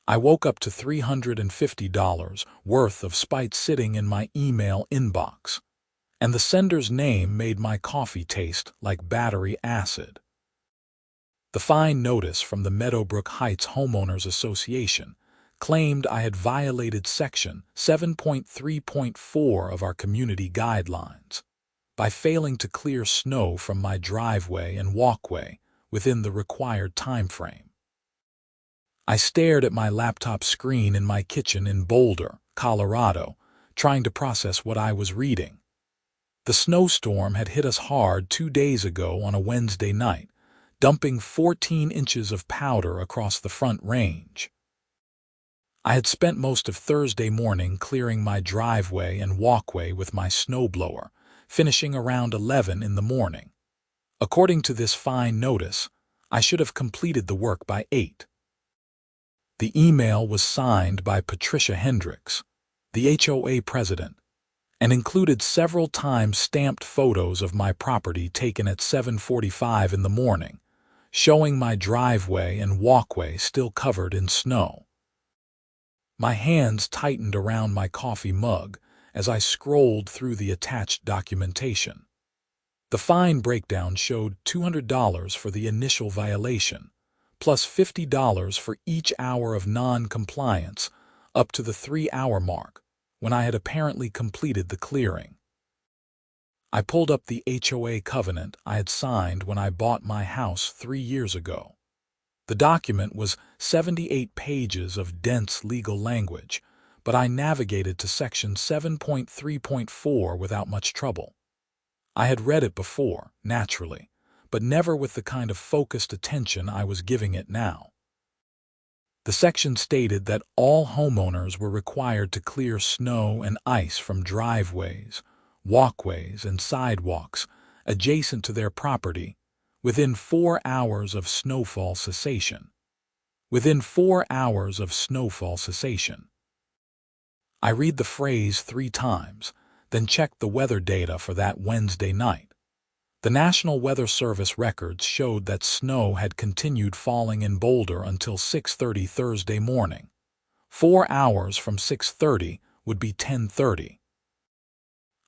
I woke up to $350 worth of spite sitting in my email inbox, and the sender's name made my coffee taste like battery acid. The fine notice from the Meadowbrook Heights Homeowners Association claimed I had violated Section 7.3.4 of our community guidelines by failing to clear snow from my driveway and walkway within the required time frame. I stared at my laptop screen in my kitchen in Boulder, Colorado, trying to process what I was reading. The snowstorm had hit us hard 2 days ago on a Wednesday night, dumping 14 inches of powder across the Front Range. I had spent most of Thursday morning clearing my driveway and walkway with my snowblower, finishing around 11 in the morning. According to this fine notice, I should have completed the work by 8. The email was signed by Patricia Hendricks, the HOA president, and included several times stamped photos of my property taken at 7:45 in the morning, showing my driveway and walkway still covered in snow. My hands tightened around my coffee mug as I scrolled through the attached documentation. The fine breakdown showed $200 for the initial violation, plus $50 for each hour of non-compliance up to the 3-hour mark, when I had apparently completed the clearing. I pulled up the HOA covenant I had signed when I bought my house 3 years ago. The document was 78 pages of dense legal language, but I navigated to Section 7.3.4 without much trouble. I had read it before, naturally, but never with the kind of focused attention I was giving it now. The section stated that all homeowners were required to clear snow and ice from driveways, walkways, and sidewalks adjacent to their property within 4 hours of snowfall cessation. Within 4 hours of snowfall cessation. I read the phrase 3 times, then checked the weather data for that Wednesday night. The National Weather Service records showed that snow had continued falling in Boulder until 6:30 Thursday morning. 4 hours from 6:30 would be 10:30.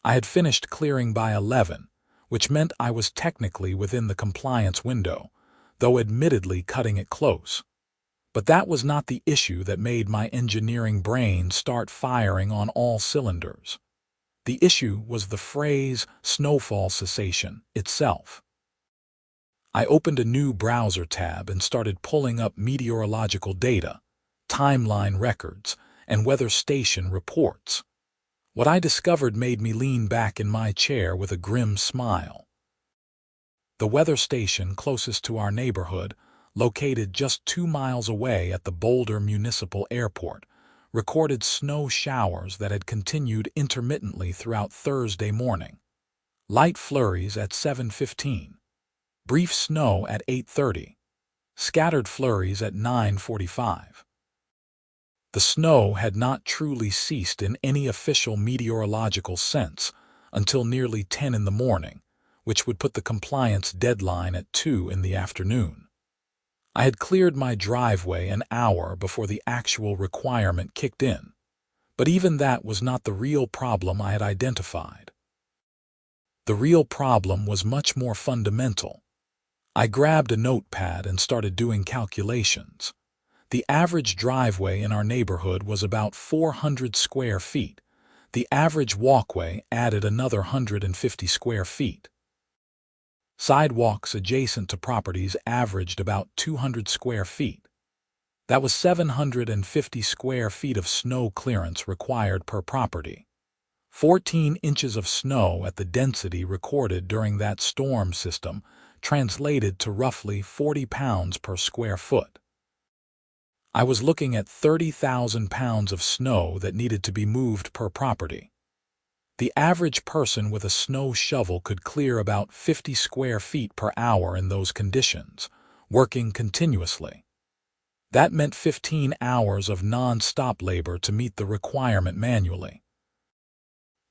I had finished clearing by 11, which meant I was technically within the compliance window, though admittedly cutting it close. But that was not the issue that made my engineering brain start firing on all cylinders. The issue was the phrase snowfall cessation itself. I opened a new browser tab and started pulling up meteorological data, timeline records, and weather station reports. What I discovered made me lean back in my chair with a grim smile. The weather station closest to our neighborhood, located just 2 miles away at the Boulder Municipal Airport, recorded snow showers that had continued intermittently throughout Thursday morning. Light flurries at 7:15, brief snow at 8:30, scattered flurries at 9:45. The snow had not truly ceased in any official meteorological sense until nearly 10 in the morning, which would put the compliance deadline at 2 in the afternoon. I had cleared my driveway an hour before the actual requirement kicked in, but even that was not the real problem I had identified. The real problem was much more fundamental. I grabbed a notepad and started doing calculations. The average driveway in our neighborhood was about 400 square feet. The average walkway added another 150 square feet. Sidewalks adjacent to properties averaged about 200 square feet. That was 750 square feet of snow clearance required per property. 14 inches of snow at the density recorded during that storm system translated to roughly 40 pounds per square foot. I was looking at 30,000 pounds of snow that needed to be moved per property. The average person with a snow shovel could clear about 50 square feet per hour in those conditions, working continuously. That meant 15 hours of non-stop labor to meet the requirement manually.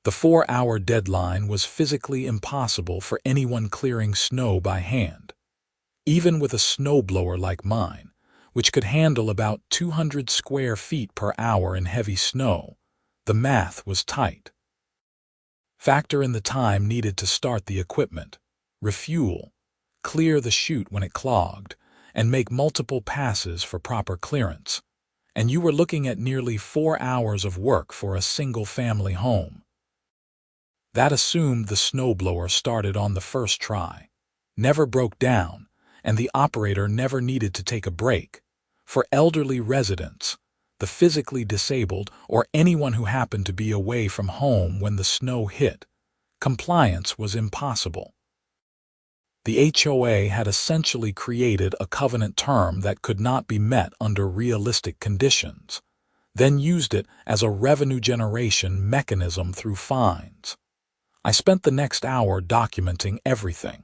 The 4-hour deadline was physically impossible for anyone clearing snow by hand. Even with a snowblower like mine, which could handle about 200 square feet per hour in heavy snow. The math was tight. Factor in the time needed to start the equipment, refuel, clear the chute when it clogged, and make multiple passes for proper clearance, and you were looking at nearly 4 hours of work for a single-family home. That assumed the snowblower started on the first try, never broke down, and the operator never needed to take a break. For elderly residents, the physically disabled, or anyone who happened to be away from home when the snow hit, compliance was impossible. The HOA had essentially created a covenant term that could not be met under realistic conditions, then used it as a revenue generation mechanism through fines. I spent the next hour documenting everything.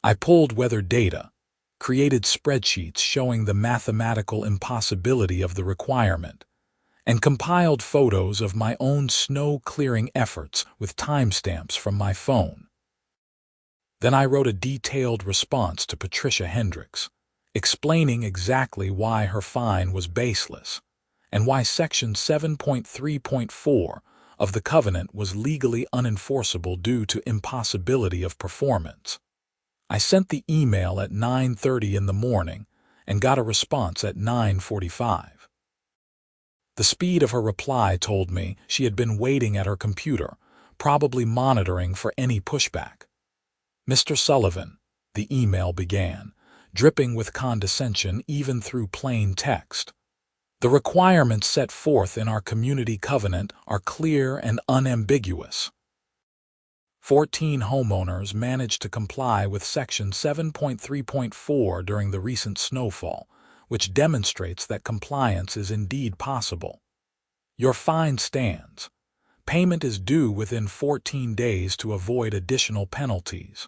I pulled weather data, created spreadsheets showing the mathematical impossibility of the requirement, and compiled photos of my own snow-clearing efforts with timestamps from my phone. Then I wrote a detailed response to Patricia Hendricks, explaining exactly why her fine was baseless and why Section 7.3.4 of the covenant was legally unenforceable due to impossibility of performance. I sent the email at 9:30 in the morning and got a response at 9:45. The speed of her reply told me she had been waiting at her computer, probably monitoring for any pushback. "Mr. Sullivan," the email began, dripping with condescension even through plain text. "The requirements set forth in our community covenant are clear and unambiguous. 14 homeowners managed to comply with Section 7.3.4 during the recent snowfall, which demonstrates that compliance is indeed possible. Your fine stands. Payment is due within 14 days to avoid additional penalties.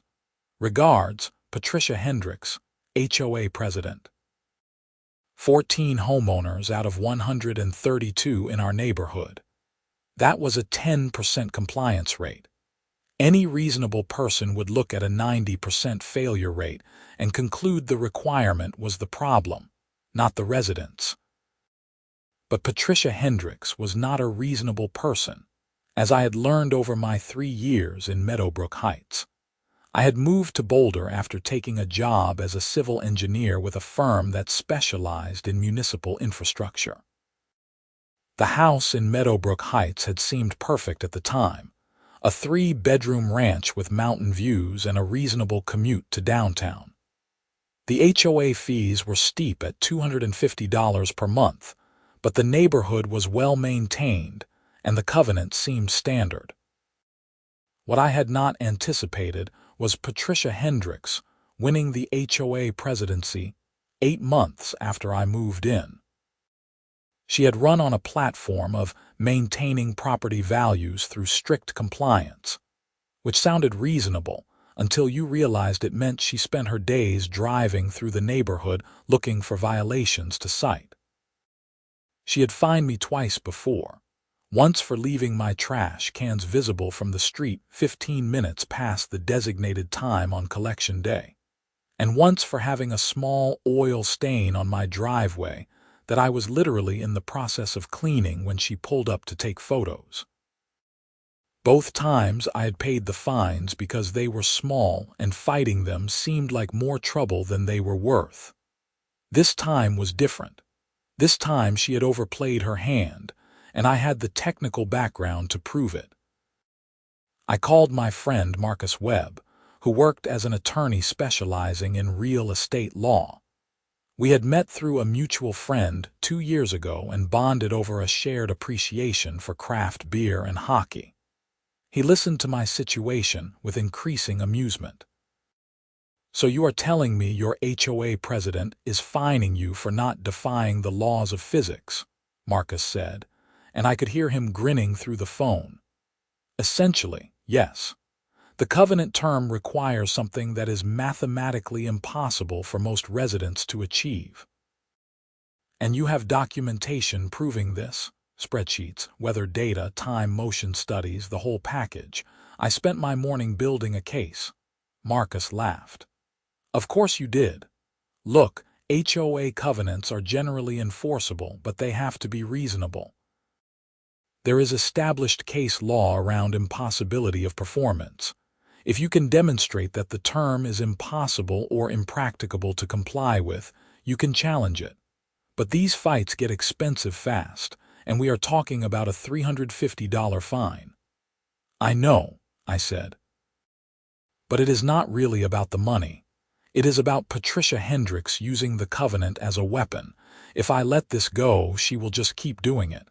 Regards, Patricia Hendricks, HOA President." 14 homeowners out of 132 in our neighborhood. That was a 10% compliance rate. Any reasonable person would look at a 90% failure rate and conclude the requirement was the problem, not the residents. But Patricia Hendricks was not a reasonable person, as I had learned over my 3 years in Meadowbrook Heights. I had moved to Boulder after taking a job as a civil engineer with a firm that specialized in municipal infrastructure. The house in Meadowbrook Heights had seemed perfect at the time, a 3-bedroom ranch with mountain views and a reasonable commute to downtown. The HOA fees were steep at $250 per month, but the neighborhood was well maintained and the covenant seemed standard. What I had not anticipated was Patricia Hendricks winning the HOA presidency 8 months after I moved in. She had run on a platform of maintaining property values through strict compliance, which sounded reasonable until you realized it meant she spent her days driving through the neighborhood looking for violations to cite. She had fined me twice before, once for leaving my trash cans visible from the street 15 minutes past the designated time on collection day, and once for having a small oil stain on my driveway that I was literally in the process of cleaning when she pulled up to take photos. Both times I had paid the fines because they were small and fighting them seemed like more trouble than they were worth. This time was different. This time she had overplayed her hand, and I had the technical background to prove it. I called my friend Marcus Webb, who worked as an attorney specializing in real estate law. We had met through a mutual friend 2 years ago and bonded over a shared appreciation for craft beer and hockey. He listened to my situation with increasing amusement. "So you are telling me your HOA president is fining you for not defying the laws of physics," Marcus said, and I could hear him grinning through the phone. "Essentially, yes. The covenant term requires something that is mathematically impossible for most residents to achieve. And you have documentation proving this? Spreadsheets, weather data, time motion studies, the whole package. I spent my morning building a case." Marcus laughed. "Of course you did. Look, HOA covenants are generally enforceable, but they have to be reasonable. There is established case law around impossibility of performance. If you can demonstrate that the term is impossible or impracticable to comply with, you can challenge it. But these fights get expensive fast, and we are talking about a $350 fine. I know, I said. But it is not really about the money. It is about Patricia Hendricks using the covenant as a weapon. If I let this go, she will just keep doing it.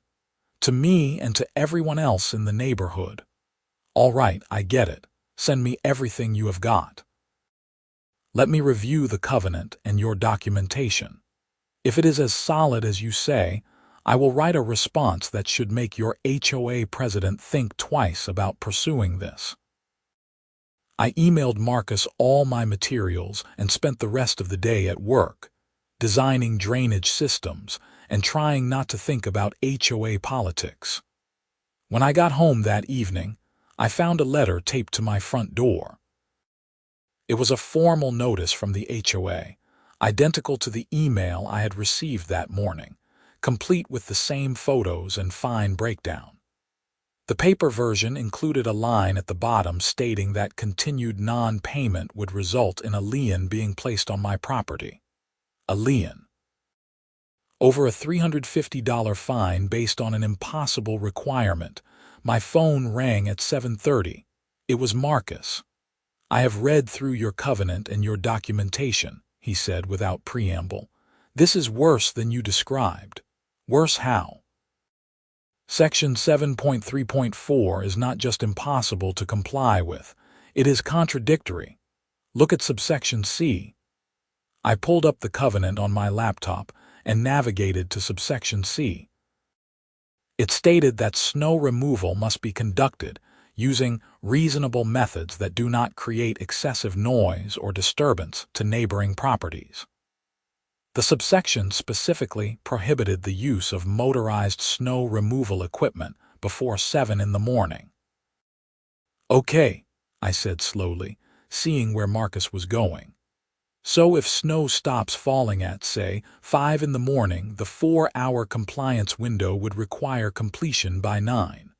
To me and to everyone else in the neighborhood. All right, I get it. Send me everything you have got. Let me review the covenant and your documentation. If it is as solid as you say, I will write a response that should make your HOA president think twice about pursuing this. I emailed Marcus all my materials and spent the rest of the day at work, designing drainage systems and trying not to think about HOA politics. When I got home that evening, I found a letter taped to my front door. It was a formal notice from the HOA, identical to the email I had received that morning, complete with the same photos and fine breakdown. The paper version included a line at the bottom stating that continued non-payment would result in a lien being placed on my property. A lien. Over a $350 fine based on an impossible requirement. My phone rang at 7:30. It was Marcus. I have read through your covenant and your documentation, he said without preamble. This is worse than you described. Worse how? Section 7.3.4 is not just impossible to comply with. It is contradictory. Look at subsection C. I pulled up the covenant on my laptop and navigated to subsection C. It stated that snow removal must be conducted using reasonable methods that do not create excessive noise or disturbance to neighboring properties. The subsection specifically prohibited the use of motorized snow removal equipment before 7 in the morning. Okay, I said slowly, seeing where Marcus was going. So if snow stops falling at, say, 5 in the morning, the 4-hour compliance window would require completion by 9.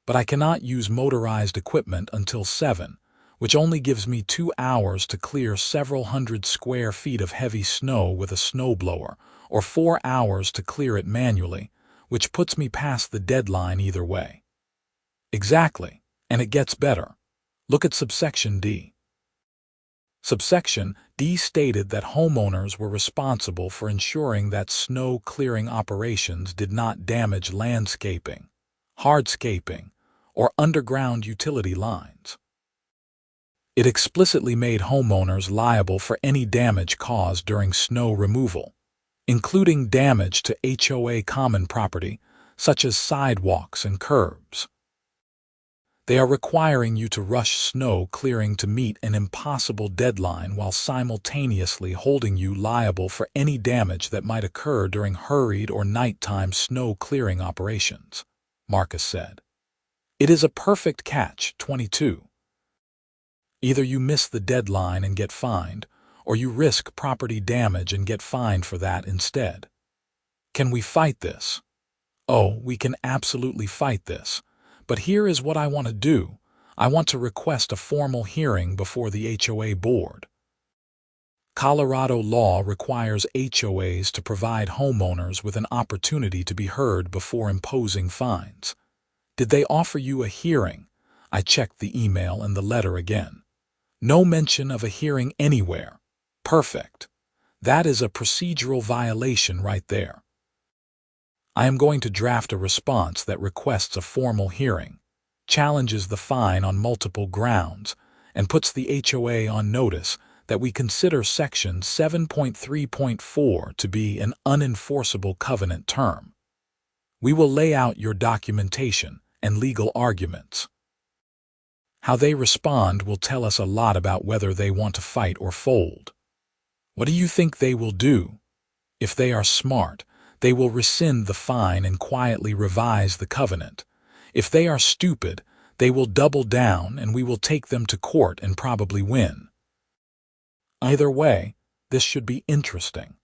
But I cannot use motorized equipment until 7, which only gives me 2 hours to clear several hundred square feet of heavy snow with a snowblower, or 4 hours to clear it manually, which puts me past the deadline either way. Exactly, and it gets better. Look at subsection D. Subsection D stated that homeowners were responsible for ensuring that snow clearing operations did not damage landscaping, hardscaping, or underground utility lines. It explicitly made homeowners liable for any damage caused during snow removal, including damage to HOA common property, such as sidewalks and curbs. They are requiring you to rush snow clearing to meet an impossible deadline while simultaneously holding you liable for any damage that might occur during hurried or nighttime snow clearing operations, Marcus said. It is a perfect catch-22. Either you miss the deadline and get fined, or you risk property damage and get fined for that instead. Can we fight this? Oh, we can absolutely fight this. But here is what I want to do. I want to request a formal hearing before the HOA board. Colorado law requires HOAs to provide homeowners with an opportunity to be heard before imposing fines. Did they offer you a hearing? I checked the email and the letter again. No mention of a hearing anywhere. Perfect. That is a procedural violation right there. I am going to draft a response that requests a formal hearing, challenges the fine on multiple grounds, and puts the HOA on notice that we consider Section 7.3.4 to be an unenforceable covenant term. We will lay out your documentation and legal arguments. How they respond will tell us a lot about whether they want to fight or fold. What do you think they will do? If they are smart, they will rescind the fine and quietly revise the covenant. If they are stupid, they will double down and we will take them to court and probably win. Either way, This should be interesting.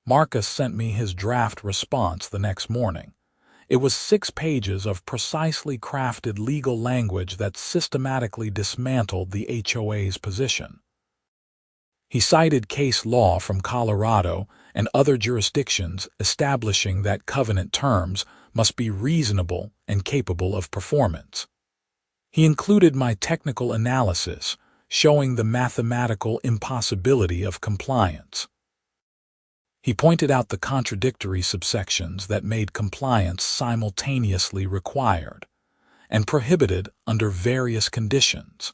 Marcus sent me his draft response the next morning. It was 6 pages of precisely crafted legal language that systematically dismantled the HOA's position. He cited case law from Colorado and other jurisdictions establishing that covenant terms must be reasonable and capable of performance. He included my technical analysis, showing the mathematical impossibility of compliance. He pointed out the contradictory subsections that made compliance simultaneously required and prohibited under various conditions.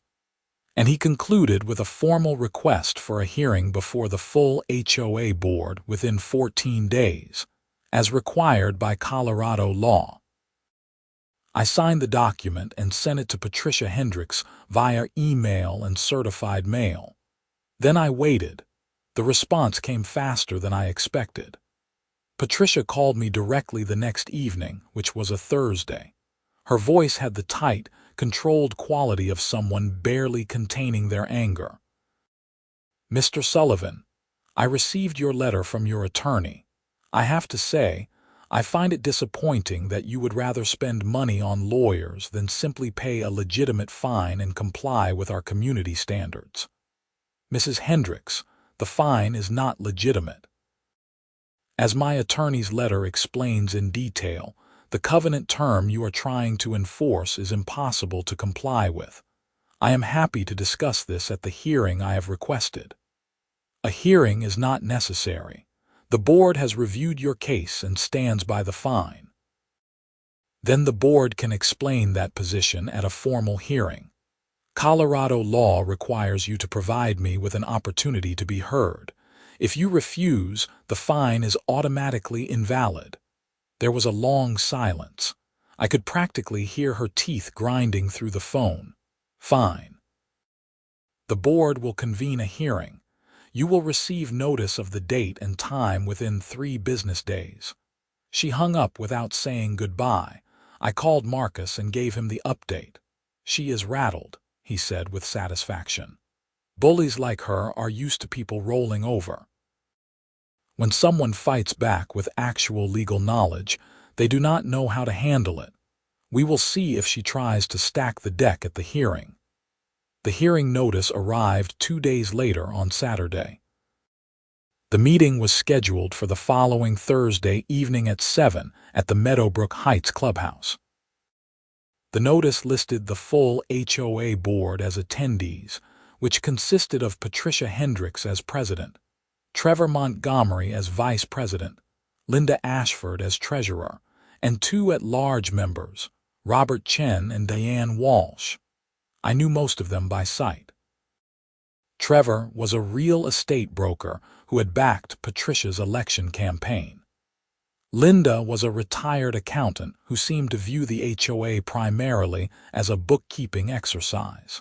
And he concluded with a formal request for a hearing before the full HOA board within 14 days, as required by Colorado law. I signed the document and sent it to Patricia Hendricks via email and certified mail. Then I waited. The response came faster than I expected. Patricia called me directly the next evening, which was a Thursday. Her voice had the tight, controlled quality of someone barely containing their anger. "Mr. Sullivan, I received your letter from your attorney. I have to say, I find it disappointing that you would rather spend money on lawyers than simply pay a legitimate fine and comply with our community standards. Mrs. Hendricks, the fine is not legitimate. As my attorney's letter explains in detail, the covenant term you are trying to enforce is impossible to comply with. I am happy to discuss this at the hearing I have requested." "A hearing is not necessary. The board has reviewed your case and stands by the fine." "Then the board can explain that position at a formal hearing. Colorado law requires you to provide me with an opportunity to be heard. If you refuse, the fine is automatically invalid." There was a long silence. I could practically hear her teeth grinding through the phone. "Fine. The board will convene a hearing. You will receive notice of the date and time within 3 business days." She hung up without saying goodbye. I called Marcus and gave him the update. "She is rattled," he said with satisfaction. "Bullies like her are used to people rolling over. When someone fights back with actual legal knowledge, they do not know how to handle it. We will see if she tries to stack the deck at the hearing." The hearing notice arrived 2 days later on Saturday. The meeting was scheduled for the following Thursday evening at 7 at the Meadowbrook Heights Clubhouse. The notice listed the full HOA board as attendees, which consisted of Patricia Hendricks as president, Trevor Montgomery as vice president, Linda Ashford as treasurer, and 2 at-large members, Robert Chen and Diane Walsh. I knew most of them by sight. Trevor was a real estate broker who had backed Patricia's election campaign. Linda was a retired accountant who seemed to view the HOA primarily as a bookkeeping exercise.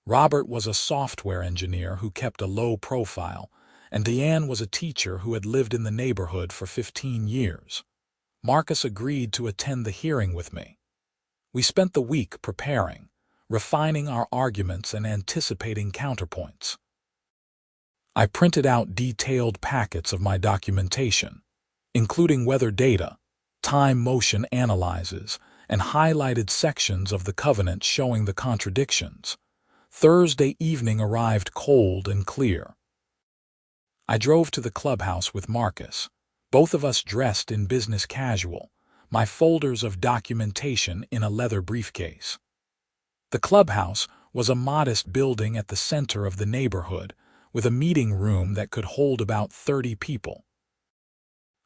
Robert was a software engineer who kept a low profile, and Diane was a teacher who had lived in the neighborhood for 15 years. Marcus agreed to attend the hearing with me. We spent the week preparing, refining our arguments and anticipating counterpoints. I printed out detailed packets of my documentation, including weather data, time motion analyses, and highlighted sections of the covenant showing the contradictions. Thursday evening arrived cold and clear. I drove to the clubhouse with Marcus, both of us dressed in business casual, my folders of documentation in a leather briefcase. The clubhouse was a modest building at the center of the neighborhood, with a meeting room that could hold about 30 people.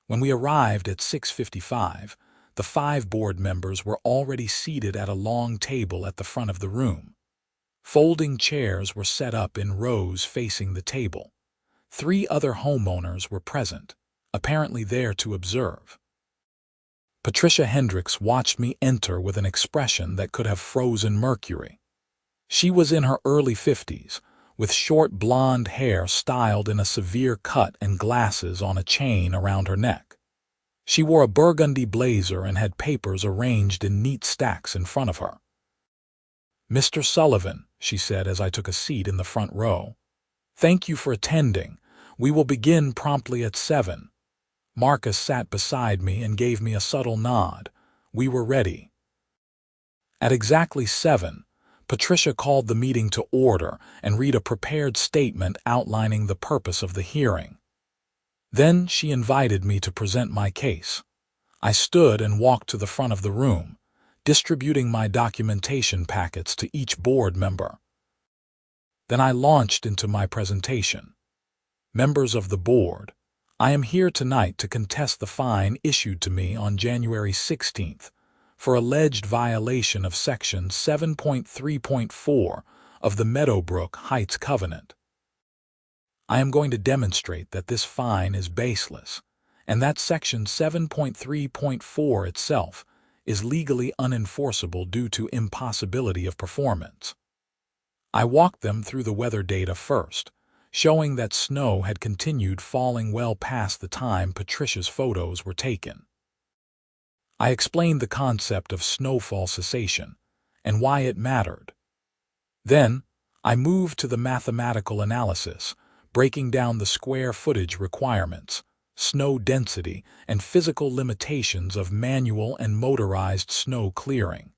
When we arrived at 6:55, the 5 board members were already seated at a long table at the front of the room. Folding chairs were set up in rows facing the table. 3 other homeowners were present, apparently there to observe. Patricia Hendricks watched me enter with an expression that could have frozen mercury. She was in her early 50s, with short blonde hair styled in a severe cut and glasses on a chain around her neck. She wore a burgundy blazer and had papers arranged in neat stacks in front of her. "Mr. Sullivan," she said as I took a seat in the front row, Thank you for attending. We will begin promptly at 7. Marcus sat beside me and gave me a subtle nod. We were ready. At exactly 7, Patricia called the meeting to order and read a prepared statement outlining the purpose of the hearing. Then she invited me to present my case. I stood and walked to the front of the room, distributing my documentation packets to each board member. Then I launched into my presentation. Members of the board, I am here tonight to contest the fine issued to me on January 16th for alleged violation of Section 7.3.4 of the Meadowbrook Heights Covenant. I am going to demonstrate that this fine is baseless and that Section 7.3.4 itself is legally unenforceable due to impossibility of performance. I walked them through the weather data first, showing that snow had continued falling well past the time Patricia's photos were taken. I explained the concept of snowfall cessation and why it mattered. Then, I moved to the mathematical analysis, breaking down the square footage requirements, snow density, and physical limitations of manual and motorized snow clearing.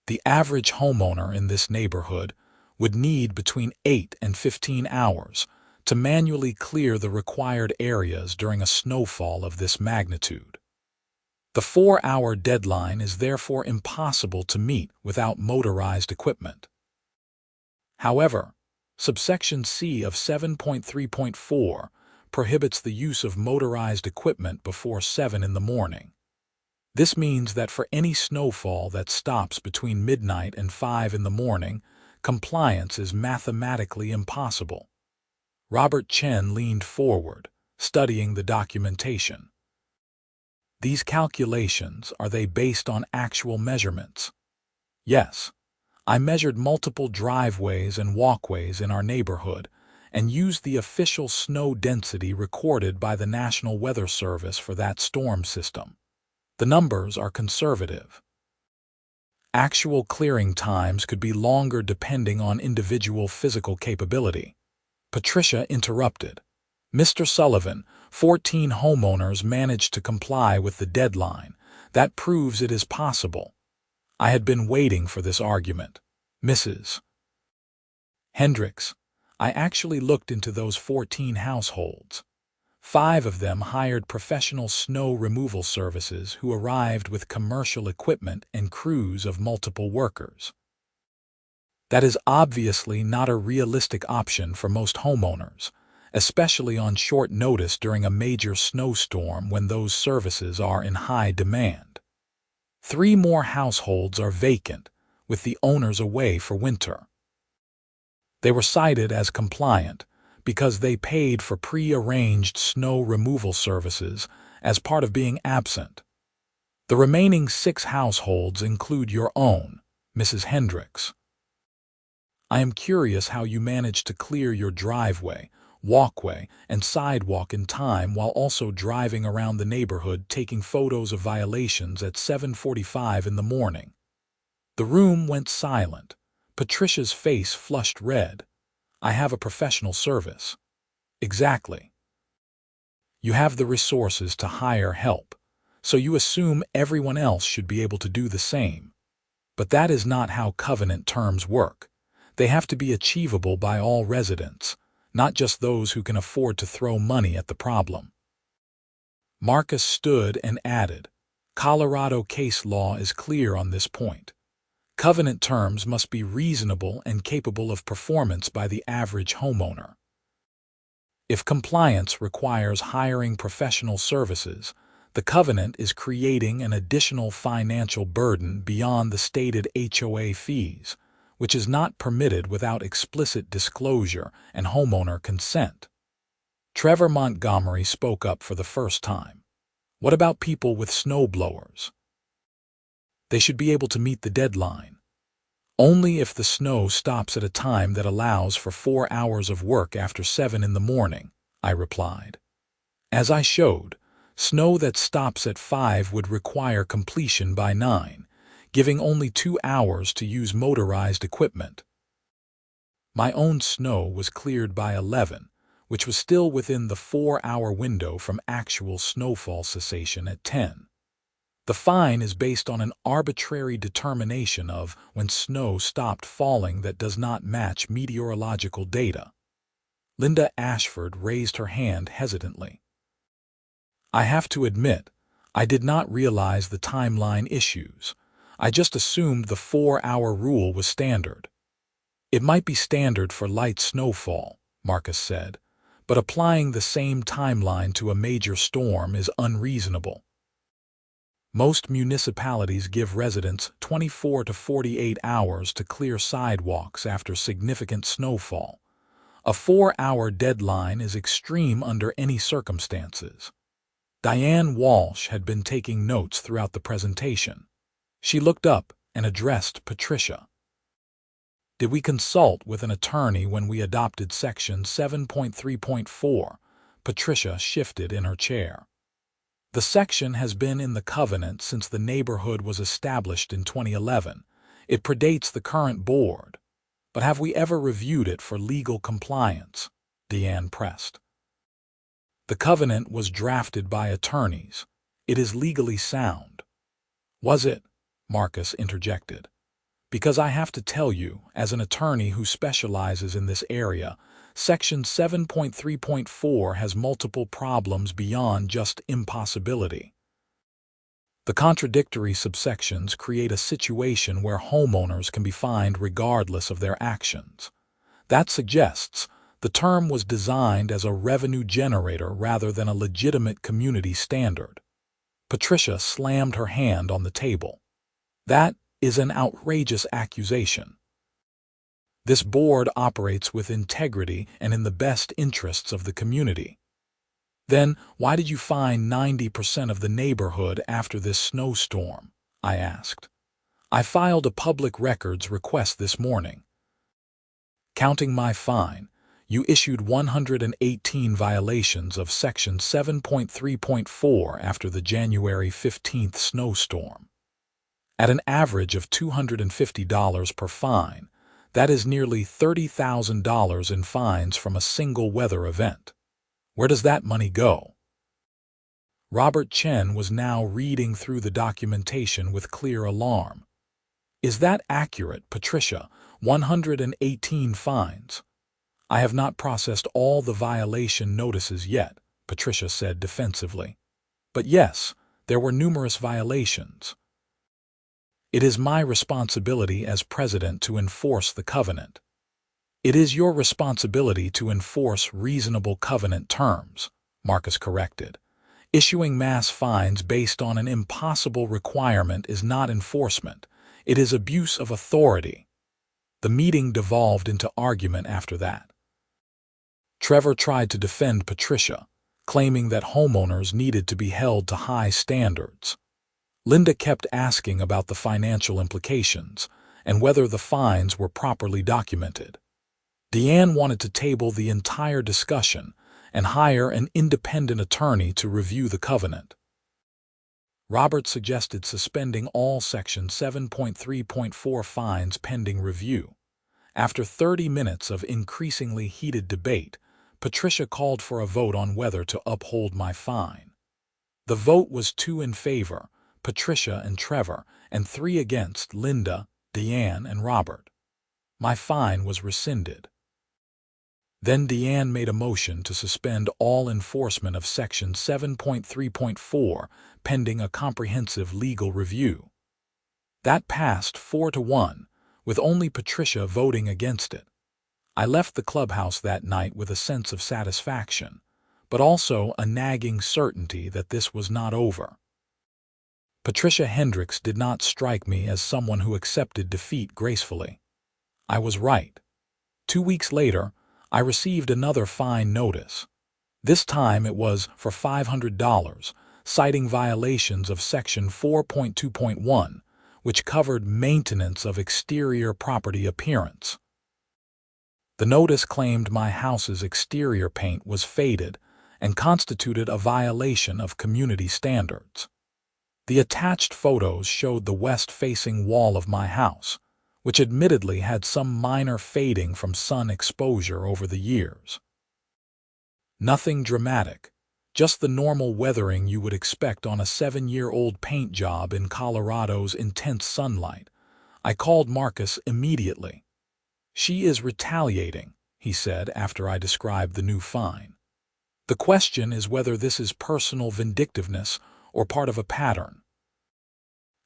The average homeowner in this neighborhood would need between 8 and 15 hours to manually clear the required areas during a snowfall of this magnitude. The 4-hour deadline is therefore impossible to meet without motorized equipment. However, subsection C of 7.3.4 prohibits the use of motorized equipment before 7 in the morning. This means that for any snowfall that stops between midnight and 5 in the morning, compliance is mathematically impossible. Robert Chen leaned forward, studying the documentation. These calculations, are they based on actual measurements? Yes. I measured multiple driveways and walkways in our neighborhood and used the official snow density recorded by the National Weather Service for that storm system. The numbers are conservative. Actual clearing times could be longer depending on individual physical capability. Patricia interrupted. Mr. Sullivan, 14 homeowners managed to comply with the deadline. That proves it is possible. I had been waiting for this argument. Mrs. Hendricks, I actually looked into those 14 households. 5 of them hired professional snow removal services who arrived with commercial equipment and crews of multiple workers. That is obviously not a realistic option for most homeowners, especially on short notice during a major snowstorm when those services are in high demand. 3 more households are vacant, with the owners away for winter. They were cited as compliant because they paid for pre-arranged snow removal services as part of being absent. The remaining 6 households include your own, Mrs. Hendricks. I am curious how you managed to clear your driveway, walkway, and sidewalk in time while also driving around the neighborhood taking photos of violations at 7:45 in the morning. The room went silent. Patricia's face flushed red. I have a professional service. Exactly. You have the resources to hire help, so you assume everyone else should be able to do the same. But that is not how covenant terms work. They have to be achievable by all residents, not just those who can afford to throw money at the problem. Marcus stood and added, Colorado case law is clear on this point. Covenant terms must be reasonable and capable of performance by the average homeowner. If compliance requires hiring professional services, the covenant is creating an additional financial burden beyond the stated HOA fees, which is not permitted without explicit disclosure and homeowner consent. Trevor Montgomery spoke up for the first time. What about people with snowblowers? They should be able to meet the deadline. Only if the snow stops at a time that allows for 4 hours of work after 7 in the morning, I replied. As I showed, snow that stops at 5 would require completion by 9, giving only 2 hours to use motorized equipment. My own snow was cleared by 11, which was still within the 4-hour window from actual snowfall cessation at 10. The fine is based on an arbitrary determination of when snow stopped falling that does not match meteorological data. Linda Ashford raised her hand hesitantly. I have to admit, I did not realize the timeline issues. I just assumed the 4-hour rule was standard. It might be standard for light snowfall, Marcus said, but applying the same timeline to a major storm is unreasonable. Most municipalities give residents 24 to 48 hours to clear sidewalks after significant snowfall. A 4-hour deadline is extreme under any circumstances. Diane Walsh had been taking notes throughout the presentation. She looked up and addressed Patricia. Did we consult with an attorney when we adopted Section 7.3.4? Patricia shifted in her chair. The section has been in the covenant since the neighborhood was established in 2011. It predates the current board. But have we ever reviewed it for legal compliance? Deanne pressed. The covenant was drafted by attorneys. It is legally sound. Was it? Marcus interjected. Because I have to tell you, as an attorney who specializes in this area, Section 7.3.4 has multiple problems beyond just impossibility. The contradictory subsections create a situation where homeowners can be fined regardless of their actions. That suggests the term was designed as a revenue generator rather than a legitimate community standard. Patricia slammed her hand on the table. That is an outrageous accusation. This board operates with integrity and in the best interests of the community. Then, why did you fine 90% of the neighborhood after this snowstorm? I asked. I filed a public records request this morning. Counting my fine, you issued 118 violations of Section 7.3.4 after the January 15th snowstorm. At an average of $250 per fine, that is nearly $30,000 in fines from a single weather event. Where does that money go? Robert Chen was now reading through the documentation with clear alarm. Is that accurate, Patricia? 118 fines. I have not processed all the violation notices yet, Patricia said defensively. But yes, there were numerous violations. It is my responsibility as president to enforce the covenant. It is your responsibility to enforce reasonable covenant terms, Marcus corrected. Issuing mass fines based on an impossible requirement is not enforcement. It is abuse of authority. The meeting devolved into argument after that. Trevor tried to defend Patricia, claiming that homeowners needed to be held to high standards. Linda kept asking about the financial implications and whether the fines were properly documented. Deanne wanted to table the entire discussion and hire an independent attorney to review the covenant. Robert suggested suspending all Section 7.3.4 fines pending review. After 30 minutes of increasingly heated debate, Patricia called for a vote on whether to uphold my fine. The vote was 2 in favor, Patricia and Trevor, and 3 against, Linda, Deanne, and Robert. My fine was rescinded. Then Deanne made a motion to suspend all enforcement of Section 7.3.4 pending a comprehensive legal review. That passed 4-1, with only Patricia voting against it. I left the clubhouse that night with a sense of satisfaction, but also a nagging certainty that this was not over. Patricia Hendricks did not strike me as someone who accepted defeat gracefully. I was right. 2 weeks later, I received another fine notice. This time it was for $500, citing violations of Section 4.2.1, which covered maintenance of exterior property appearance. The notice claimed my house's exterior paint was faded and constituted a violation of community standards. The attached photos showed the west-facing wall of my house, which admittedly had some minor fading from sun exposure over the years. Nothing dramatic, just the normal weathering you would expect on a 7-year-old paint job in Colorado's intense sunlight. I called Marcus immediately. "She is retaliating," he said after I described the new fine. "The question is whether this is personal vindictiveness or part of a pattern.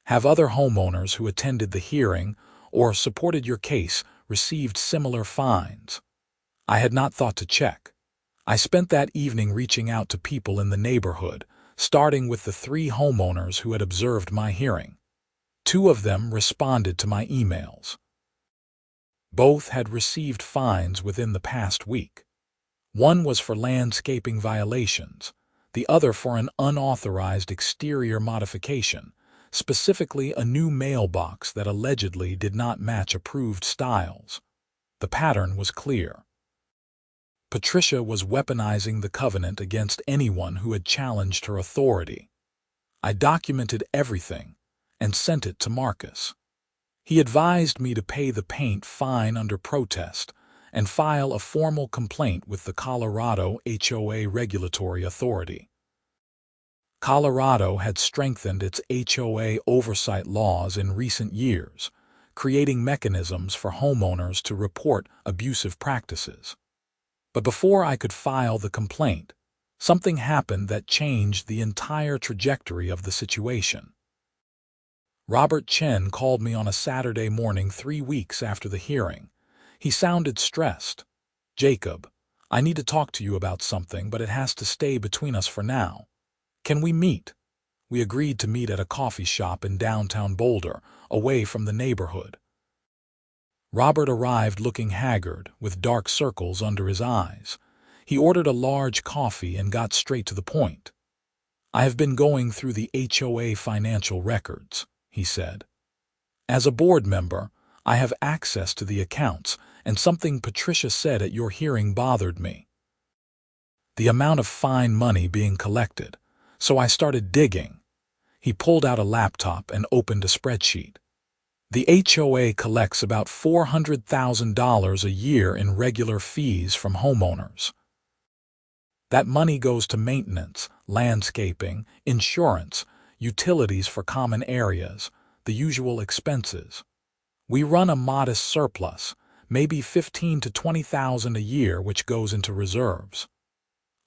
Have other homeowners who attended the hearing or supported your case received similar fines?" I had not thought to check. I spent that evening reaching out to people in the neighborhood, starting with the 3 homeowners who had observed my hearing. 2 of them responded to my emails. Both had received fines within the past week. One was for landscaping violations, the other for an unauthorized exterior modification, specifically a new mailbox that allegedly did not match approved styles. The pattern was clear. Patricia was weaponizing the covenant against anyone who had challenged her authority. I documented everything and sent it to Marcus. He advised me to pay the paint fine under protest and file a formal complaint with the Colorado HOA regulatory authority. Colorado had strengthened its HOA oversight laws in recent years, creating mechanisms for homeowners to report abusive practices. But before I could file the complaint, something happened that changed the entire trajectory of the situation. Robert Chen called me on a Saturday morning 3 weeks after the hearing. He sounded stressed. "Jacob, I need to talk to you about something, but it has to stay between us for now. Can we meet?" We agreed to meet at a coffee shop in downtown Boulder, away from the neighborhood. Robert arrived looking haggard, with dark circles under his eyes. He ordered a large coffee and got straight to the point. "I have been going through the HOA financial records," he said. "As a board member, I have access to the accounts, and something Patricia said at your hearing bothered me. The amount of fine money being collected, so I started digging." He pulled out a laptop and opened a spreadsheet. "The HOA collects about $400,000 a year in regular fees from homeowners. That money goes to maintenance, landscaping, insurance, utilities for common areas, the usual expenses. We run a modest surplus, maybe $15,000 to $20,000 a year, which goes into reserves."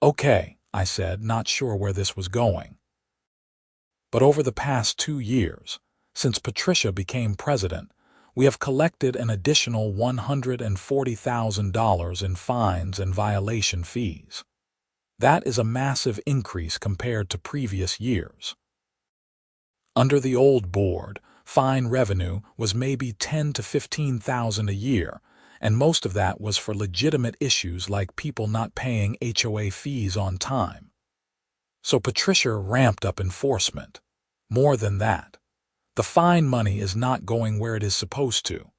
"Okay," I said, not sure where this was going. "But over the past 2 years, since Patricia became president, we have collected an additional $140,000 in fines and violation fees. That is a massive increase compared to previous years. Under the old board, fine revenue was maybe $10,000 to $15,000 a year, and most of that was for legitimate issues like people not paying HOA fees on time. So Patricia ramped up enforcement. More than that, the fine money is not going where it is supposed to.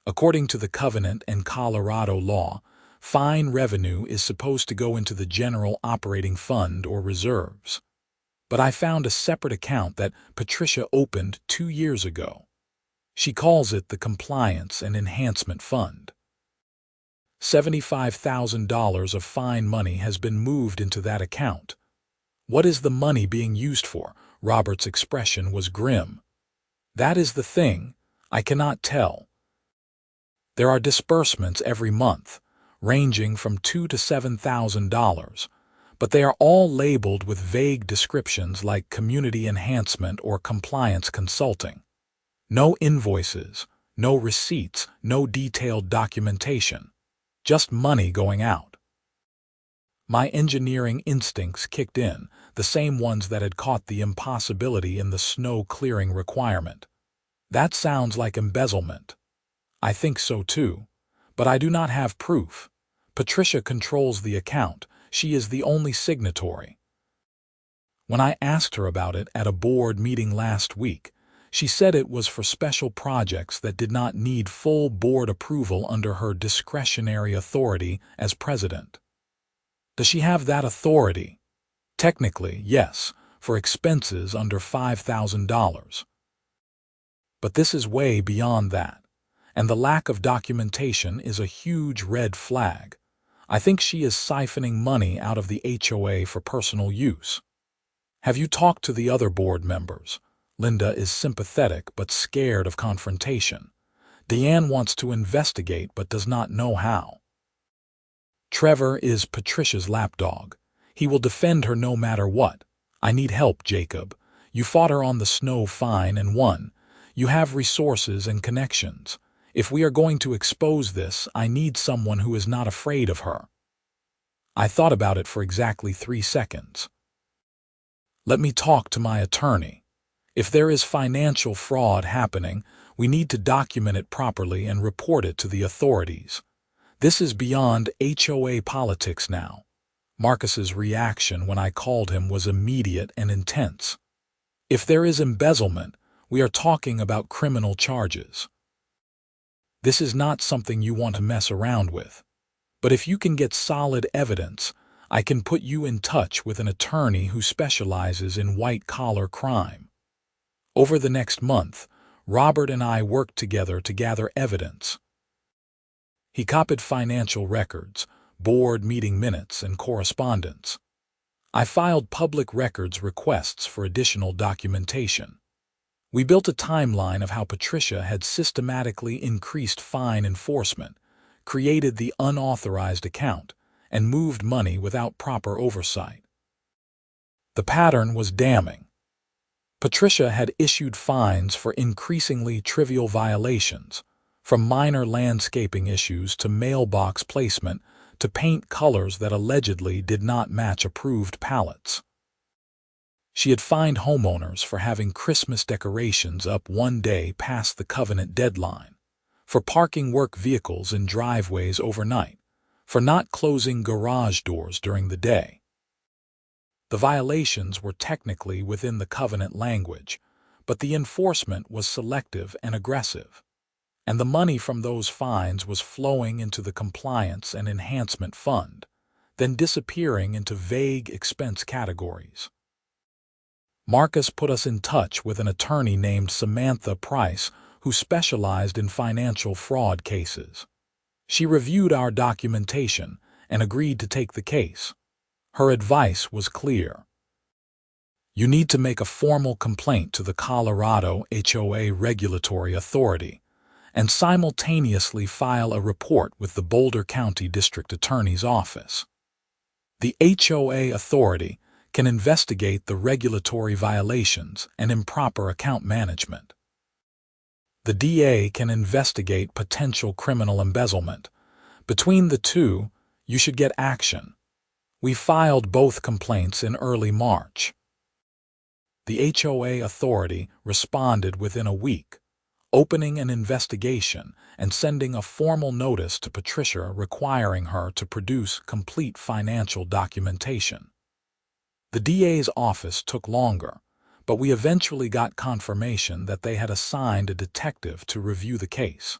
According to the covenant and Colorado law, fine revenue is supposed to go into the general operating fund or reserves. But I found a separate account that Patricia opened 2 years ago. She calls it the Compliance and Enhancement Fund. $75,000 of fine money has been moved into that account. What is the money being used for?" Robert's expression was grim. "That is the thing. I cannot tell. There are disbursements every month, ranging from $2,000 to $7,000, but they are all labeled with vague descriptions like community enhancement or compliance consulting. No invoices, no receipts, no detailed documentation. Just money going out." My engineering instincts kicked in, the same ones that had caught the impossibility in the snow clearing requirement. "That sounds like embezzlement." "I think so too, but I do not have proof. Patricia controls the account. She is the only signatory." When I asked her about it at a board meeting last week, she said it was for special projects that did not need full board approval under her discretionary authority as president. Does she have that authority? Technically, yes, for expenses under $5,000. But this is way beyond that, and the lack of documentation is a huge red flag. I think she is siphoning money out of the HOA for personal use. Have you talked to the other board members? Linda is sympathetic but scared of confrontation. Diane wants to investigate but does not know how. Trevor is Patricia's lapdog. He will defend her no matter what. I need help, Jacob. You fought her on the snow fine and won. You have resources and connections. If we are going to expose this, I need someone who is not afraid of her. I thought about it for exactly 3 seconds. Let me talk to my attorney. If there is financial fraud happening, we need to document it properly and report it to the authorities. This is beyond HOA politics now. Marcus's reaction when I called him was immediate and intense. If there is embezzlement, we are talking about criminal charges. This is not something you want to mess around with. But if you can get solid evidence, I can put you in touch with an attorney who specializes in white-collar crime. Over the next month, Robert and I worked together to gather evidence. He copied financial records, board meeting minutes, and correspondence. I filed public records requests for additional documentation. We built a timeline of how Patricia had systematically increased fine enforcement, created the unauthorized account, and moved money without proper oversight. The pattern was damning. Patricia had issued fines for increasingly trivial violations, from minor landscaping issues to mailbox placement to paint colors that allegedly did not match approved palettes. She had fined homeowners for having Christmas decorations up 1 day past the covenant deadline, for parking work vehicles in driveways overnight, for not closing garage doors during the day. The violations were technically within the covenant language, but the enforcement was selective and aggressive, and the money from those fines was flowing into the Compliance and Enhancement Fund, then disappearing into vague expense categories. Marcus put us in touch with an attorney named Samantha Price who specialized in financial fraud cases. She reviewed our documentation and agreed to take the case. Her advice was clear. You need to make a formal complaint to the Colorado HOA Regulatory Authority and simultaneously file a report with the Boulder County District Attorney's Office. The HOA Authority can investigate the regulatory violations and improper account management. The DA can investigate potential criminal embezzlement. Between the two, you should get action. We filed both complaints in early March. The HOA Authority responded within a week, opening an investigation and sending a formal notice to Patricia requiring her to produce complete financial documentation. The DA's office took longer, but we eventually got confirmation that they had assigned a detective to review the case.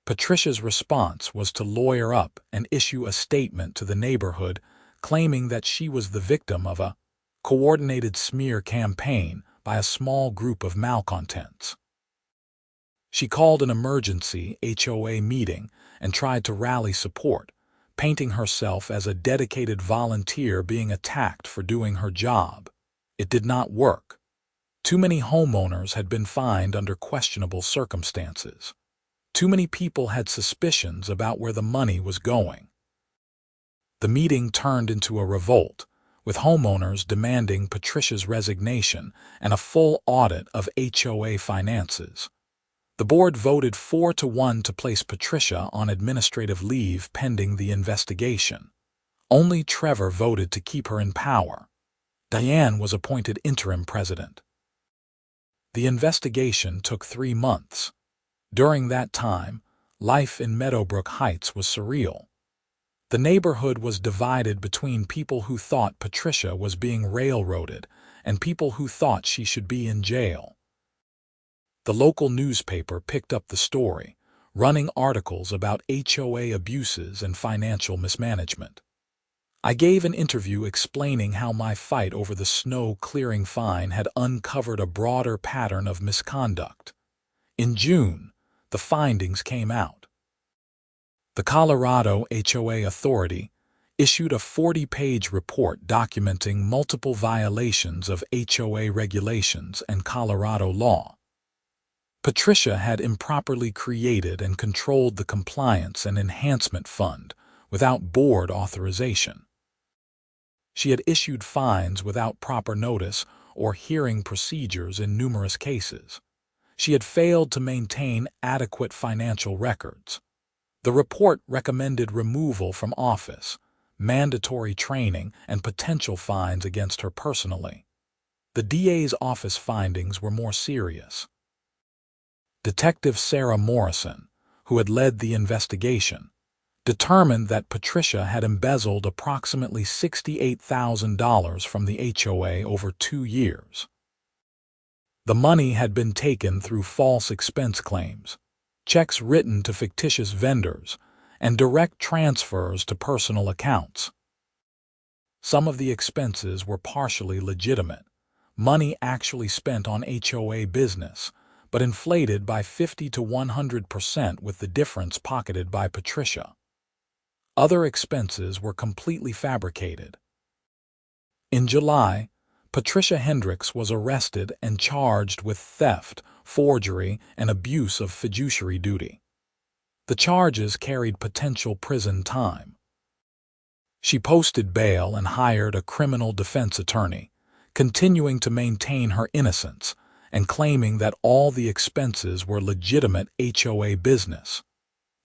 Patricia's response was to lawyer up and issue a statement to the neighborhood claiming that she was the victim of a coordinated smear campaign by a small group of malcontents. She called an emergency HOA meeting and tried to rally support, painting herself as a dedicated volunteer being attacked for doing her job. It did not work. Too many homeowners had been fined under questionable circumstances. Too many people had suspicions about where the money was going. The meeting turned into a revolt, with homeowners demanding Patricia's resignation and a full audit of HOA finances. The board voted 4-1 to place Patricia on administrative leave pending the investigation. Only Trevor voted to keep her in power. Diane was appointed interim president. The investigation took 3 months. During that time, life in Meadowbrook Heights was surreal. The neighborhood was divided between people who thought Patricia was being railroaded and people who thought she should be in jail. The local newspaper picked up the story, running articles about HOA abuses and financial mismanagement. I gave an interview explaining how my fight over the snow clearing fine had uncovered a broader pattern of misconduct. In June, the findings came out. The Colorado HOA Authority issued a 40-page report documenting multiple violations of HOA regulations and Colorado law. Patricia had improperly created and controlled the Compliance and Enhancement Fund without board authorization. She had issued fines without proper notice or hearing procedures in numerous cases. She had failed to maintain adequate financial records. The report recommended removal from office, mandatory training, and potential fines against her personally. The DA's office findings were more serious. Detective Sarah Morrison, who had led the investigation, determined that Patricia had embezzled approximately $68,000 from the HOA over 2 years. The money had been taken through false expense claims, checks written to fictitious vendors, and direct transfers to personal accounts. Some of the expenses were partially legitimate, money actually spent on HOA business, but inflated by 50 to 100% with the difference pocketed by Patricia. Other expenses were completely fabricated. In July, Patricia Hendricks was arrested and charged with theft, forgery, and abuse of fiduciary duty. The charges carried potential prison time. She posted bail and hired a criminal defense attorney, continuing to maintain her innocence and claiming that all the expenses were legitimate HOA business.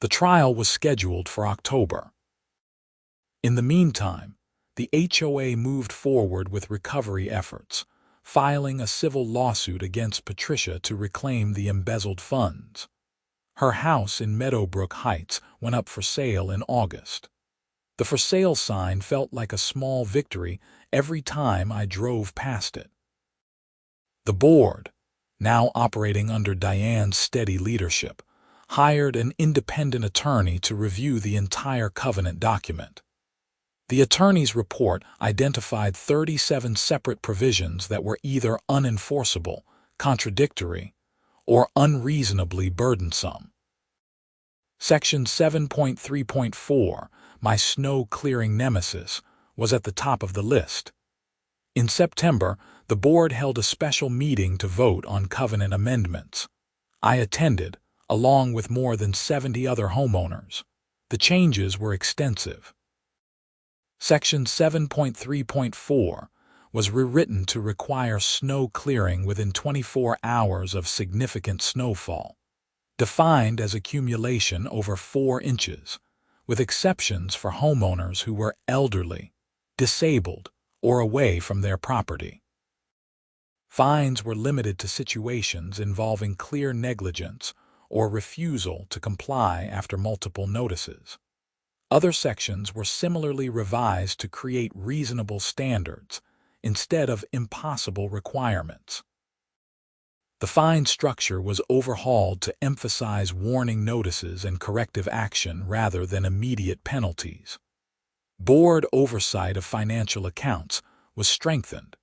The trial was scheduled for October. In the meantime, the HOA moved forward with recovery efforts, filing a civil lawsuit against Patricia to reclaim the embezzled funds. Her house in Meadowbrook Heights went up for sale in August. The for sale sign felt like a small victory every time I drove past it. The board, now operating under Diane's steady leadership, hired an independent attorney to review the entire covenant document. The attorney's report identified 37 separate provisions that were either unenforceable, contradictory, or unreasonably burdensome. Section 7.3.4, my snow-clearing nemesis, was at the top of the list. In September, the board held a special meeting to vote on covenant amendments. I attended, along with more than 70 other homeowners. The changes were extensive. Section 7.3.4 was rewritten to require snow clearing within 24 hours of significant snowfall, defined as accumulation over 4 inches, with exceptions for homeowners who were elderly, disabled, or away from their property. Fines were limited to situations involving clear negligence or refusal to comply after multiple notices. Other sections were similarly revised to create reasonable standards instead of impossible requirements. The fine structure was overhauled to emphasize warning notices and corrective action rather than immediate penalties. Board oversight of financial accounts was strengthened,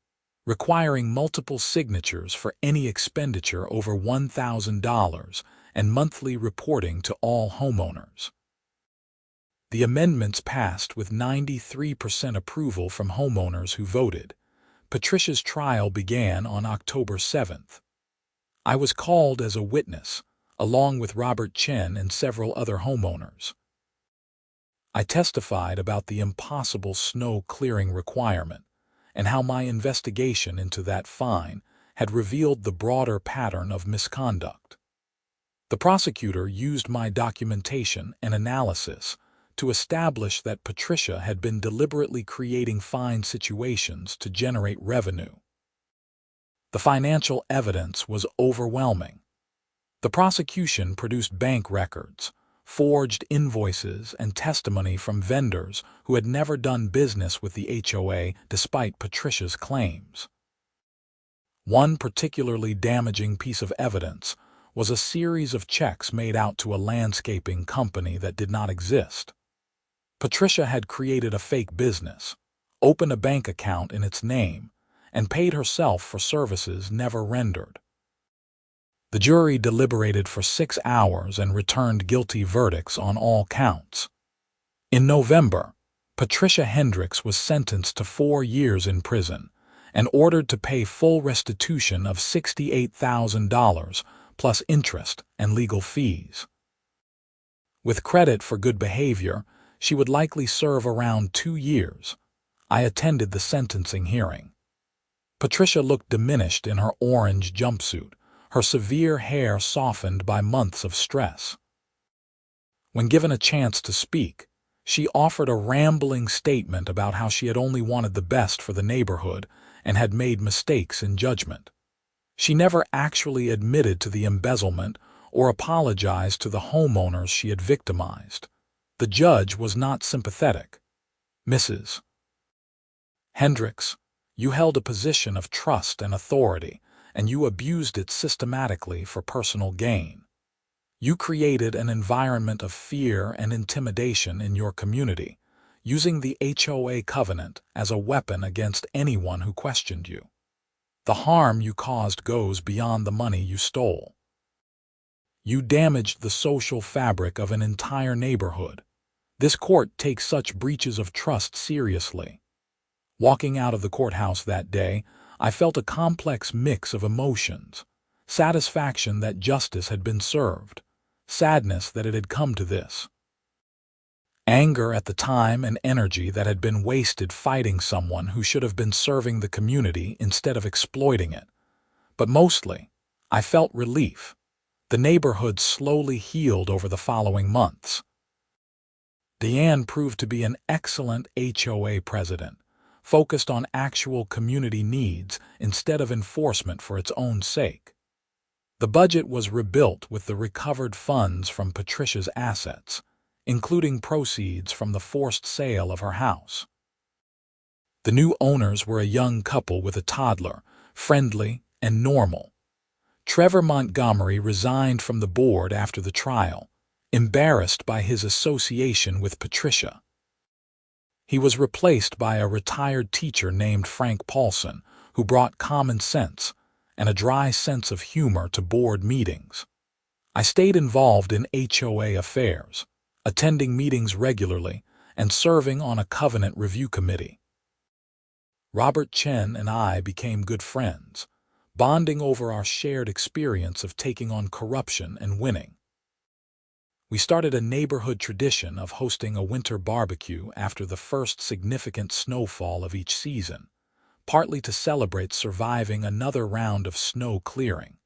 requiring multiple signatures for any expenditure over $1,000 and monthly reporting to all homeowners. The amendments passed with 93% approval from homeowners who voted. Patricia's trial began on October 7th. I was called as a witness, along with Robert Chen and several other homeowners. I testified about the impossible snow clearing requirement and how my investigation into that fine had revealed the broader pattern of misconduct. The prosecutor used my documentation and analysis to establish that Patricia had been deliberately creating fine situations to generate revenue. The financial evidence was overwhelming. The prosecution produced bank records, forged invoices, and testimony from vendors who had never done business with the HOA despite Patricia's claims. One particularly damaging piece of evidence was a series of checks made out to a landscaping company that did not exist. Patricia had created a fake business, opened a bank account in its name, and paid herself for services never rendered. The jury deliberated for 6 hours and returned guilty verdicts on all counts. In November, Patricia Hendricks was sentenced to 4 years in prison and ordered to pay full restitution of $68,000 plus interest and legal fees. With credit for good behavior, she would likely serve around 2 years. I attended the sentencing hearing. Patricia looked diminished in her orange jumpsuit, her severe hair softened by months of stress. When given a chance to speak, she offered a rambling statement about how she had only wanted the best for the neighborhood and had made mistakes in judgment. She never actually admitted to the embezzlement or apologized to the homeowners she had victimized. The judge was not sympathetic. "Mrs. Hendricks, you held a position of trust and authority, and you abused it systematically for personal gain. You created an environment of fear and intimidation in your community, using the HOA covenant as a weapon against anyone who questioned you. The harm you caused goes beyond the money you stole. You damaged the social fabric of an entire neighborhood. This court takes such breaches of trust seriously." Walking out of the courthouse that day, I felt a complex mix of emotions: satisfaction that justice had been served, sadness that it had come to this, anger at the time and energy that had been wasted fighting someone who should have been serving the community instead of exploiting it. But mostly, I felt relief. The neighborhood slowly healed over the following months. Deanne proved to be an excellent HOA president, focused on actual community needs instead of enforcement for its own sake. The budget was rebuilt with the recovered funds from Patricia's assets, including proceeds from the forced sale of her house. The new owners were a young couple with a toddler, friendly and normal. Trevor Montgomery resigned from the board after the trial, embarrassed by his association with Patricia. He was replaced by a retired teacher named Frank Paulson, who brought common sense and a dry sense of humor to board meetings. I stayed involved in HOA affairs, attending meetings regularly and serving on a covenant review committee. Robert Chen and I became good friends, bonding over our shared experience of taking on corruption and winning. We started a neighborhood tradition of hosting a winter barbecue after the first significant snowfall of each season, partly to celebrate surviving another round of snow clearing,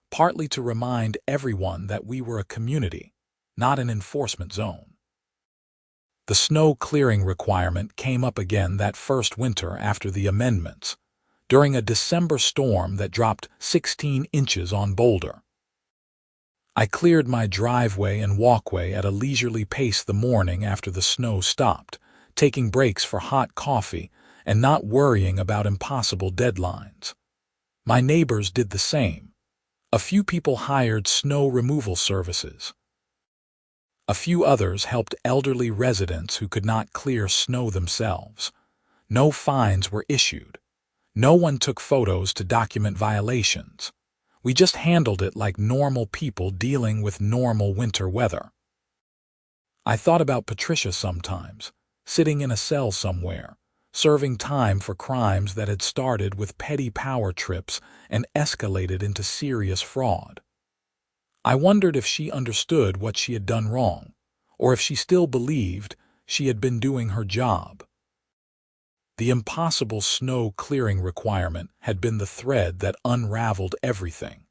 partly to remind everyone that we were a community, not an enforcement zone. The snow clearing requirement came up again that first winter after the amendments, during a December storm that dropped 16 inches on Boulder. I cleared my driveway and walkway at a leisurely pace the morning after the snow stopped, taking breaks for hot coffee and not worrying about impossible deadlines. My neighbors did the same. A few people hired snow removal services. A few others helped elderly residents who could not clear snow themselves. No fines were issued. No one took photos to document violations. We just handled it like normal people dealing with normal winter weather. I thought about Patricia sometimes, sitting in a cell somewhere, serving time for crimes that had started with petty power trips and escalated into serious fraud. I wondered if she understood what she had done wrong, or if she still believed she had been doing her job. The impossible snow clearing requirement had been the thread that unraveled everything.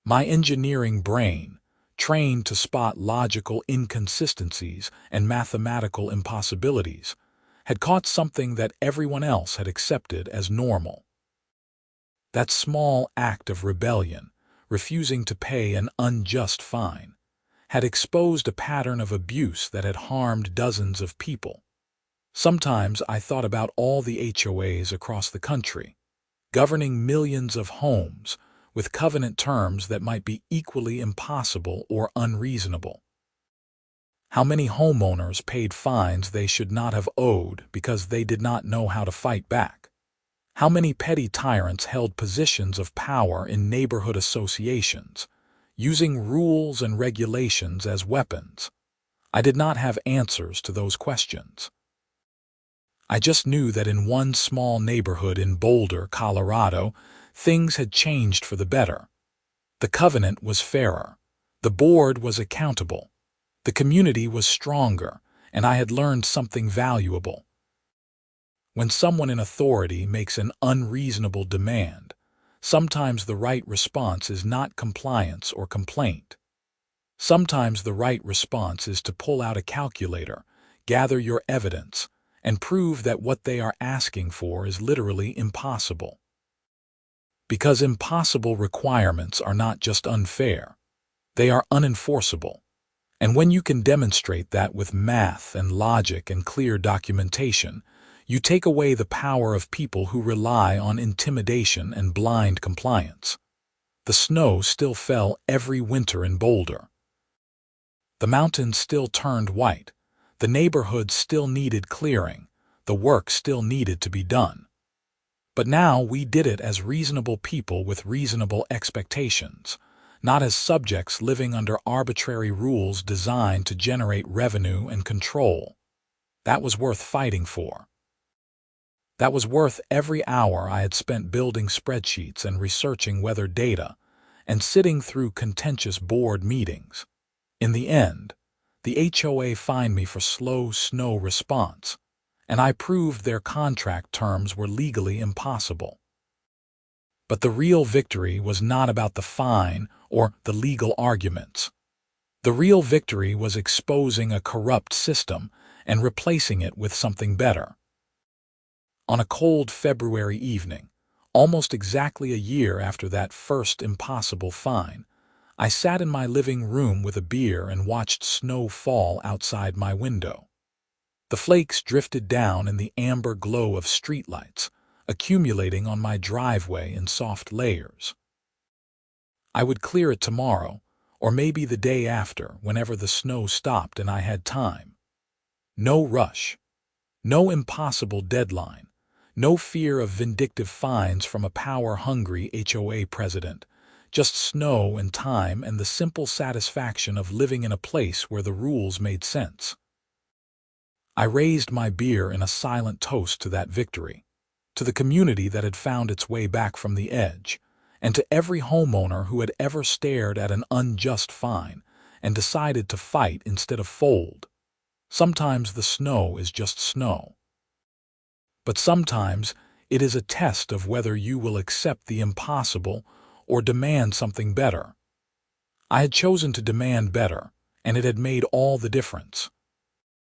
My engineering brain, trained to spot logical inconsistencies and mathematical impossibilities, had caught something that everyone else had accepted as normal. That small act of rebellion, refusing to pay an unjust fine, had exposed a pattern of abuse that had harmed dozens of people. Sometimes I thought about all the HOAs across the country, governing millions of homes with covenant terms that might be equally impossible or unreasonable. How many homeowners paid fines they should not have owed because they did not know how to fight back? How many petty tyrants held positions of power in neighborhood associations, using rules and regulations as weapons? I did not have answers to those questions. I just knew that in one small neighborhood in Boulder, Colorado, things had changed for the better. The covenant was fairer. The board was accountable. The community was stronger, and I had learned something valuable. When someone in authority makes an unreasonable demand, sometimes the right response is not compliance or complaint. Sometimes the right response is to pull out a calculator, gather your evidence, and prove that what they are asking for is literally impossible. Because impossible requirements are not just unfair, they are unenforceable. And when you can demonstrate that with math and logic and clear documentation, you take away the power of people who rely on intimidation and blind compliance. The snow still fell every winter in Boulder. The mountains still turned white. The neighborhood still needed clearing. The work still needed to be done. But now we did it as reasonable people with reasonable expectations, not as subjects living under arbitrary rules designed to generate revenue and control. That was worth fighting for. That was worth every hour I had spent building spreadsheets and researching weather data and sitting through contentious board meetings. In the end, the HOA fined me for slow snow response, and I proved their contract terms were legally impossible. But the real victory was not about the fine or the legal arguments. The real victory was exposing a corrupt system and replacing it with something better. On a cold February evening, almost exactly a year after that first impossible fine, I sat in my living room with a beer and watched snow fall outside my window. The flakes drifted down in the amber glow of streetlights, accumulating on my driveway in soft layers. I would clear it tomorrow, or maybe the day after, whenever the snow stopped and I had time. No rush. No impossible deadline. No fear of vindictive fines from a power-hungry HOA president. Just snow and time and the simple satisfaction of living in a place where the rules made sense. I raised my beer in a silent toast to that victory, to the community that had found its way back from the edge, and to every homeowner who had ever stared at an unjust fine and decided to fight instead of fold. Sometimes the snow is just snow. But sometimes it is a test of whether you will accept the impossible or demand something better. I had chosen to demand better, and it had made all the difference.